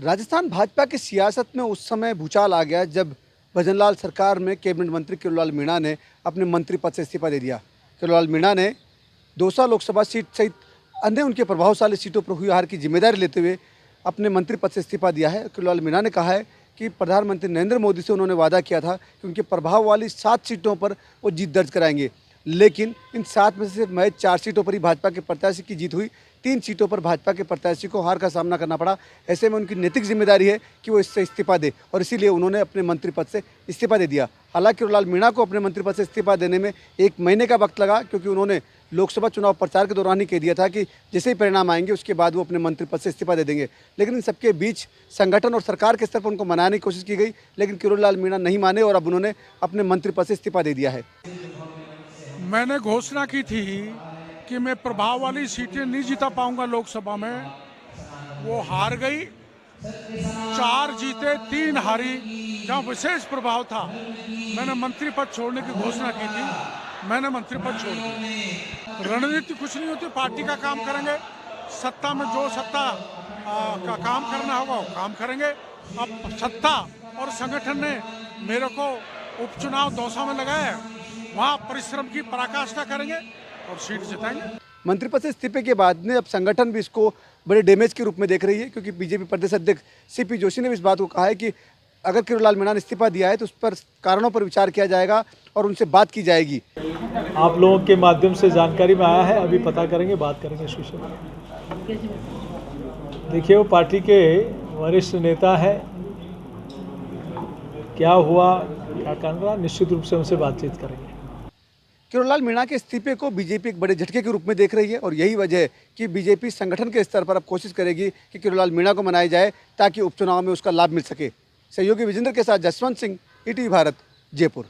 राजस्थान भाजपा की सियासत में उस समय भूचाल आ गया जब भजनलाल सरकार में कैबिनेट मंत्री किरोड़ीलाल मीणा ने अपने मंत्री पद से इस्तीफा दे दिया। किरोड़ीलाल मीणा ने दौसा लोकसभा सीट सहित अन्य उनके प्रभावशाली सीटों पर हुई हार की जिम्मेदारी लेते हुए अपने मंत्री पद से इस्तीफा दिया है। किरोड़ीलाल मीणा ने कहा है कि प्रधानमंत्री नरेंद्र मोदी से उन्होंने वादा किया था कि उनके प्रभाव वाली 7 सीटों पर वो जीत दर्ज कराएंगे, लेकिन इन 7 में से सिर्फ महज 4 सीटों पर ही भाजपा के प्रत्याशी की जीत हुई। 3 सीटों पर भाजपा के प्रत्याशी को हार का सामना करना पड़ा। ऐसे में उनकी नैतिक जिम्मेदारी है कि वो इससे इस्तीफा दे और इसीलिए उन्होंने अपने मंत्री पद से इस्तीफा दे दिया। हालांकि किरोड़ीलाल मीणा को अपने मंत्री पद से इस्तीफा देने में 1 महीने का वक्त लगा, क्योंकि उन्होंने लोकसभा चुनाव प्रचार के दौरान ही कह दिया था कि जैसे ही परिणाम आएंगे उसके बाद वो अपने मंत्री पद से इस्तीफा दे देंगे। लेकिन इन सबके बीच संगठन और सरकार के स्तर पर उनको मनाने की कोशिश की गई, लेकिन किरोड़ीलाल मीणा नहीं माने और अब उन्होंने अपने मंत्री पद से इस्तीफा दे दिया है। मैंने घोषणा की थी कि मैं प्रभाव वाली सीटें नहीं जीता पाऊंगा लोकसभा में, वो हार गई। 4 जीते 3 हारी, जहाँ विशेष प्रभाव था। मैंने मंत्री पद छोड़ने की घोषणा की थी, मैंने मंत्री पद छोड़ दिया। रणनीति कुछ नहीं होती, पार्टी का काम करेंगे। सत्ता में जो सत्ता का काम करना होगा वो काम करेंगे। अब सत्ता और संगठन ने मेरे को उपचुनाव दौसा में लगाया है, वहाँ परिश्रम की पराकाष्ठा करेंगे और सीट जिताएंगे। मंत्री पद से इस्तीफे के बाद में अब संगठन भी इसको बड़े डैमेज के रूप में देख रही है, क्योंकि बीजेपी प्रदेश अध्यक्ष सीपी जोशी ने भी इस बात को कहा है कि अगर किरोड़ीलाल मीणा ने इस्तीफा दिया है तो उस पर कारणों पर विचार किया जाएगा और उनसे बात की जाएगी। आप लोगों के माध्यम से जानकारी में आया है, अभी पता करेंगे, बात करेंगे इस विषय में। देखिए, वो पार्टी के वरिष्ठ नेता है, क्या हुआ क्या करना, निश्चित रूप से उनसे बातचीत करेंगे। किरोड़ीलाल मीणा के इस्तीफे को बीजेपी एक बड़े झटके के रूप में देख रही है और यही वजह है कि बीजेपी संगठन के स्तर पर अब कोशिश करेगी कि किरोड़ीलाल मीणा को मनाया जाए ताकि उपचुनाव में उसका लाभ मिल सके। सहयोगी विजेंद्र के साथ जसवंत सिंह, ईटीवी भारत, जयपुर।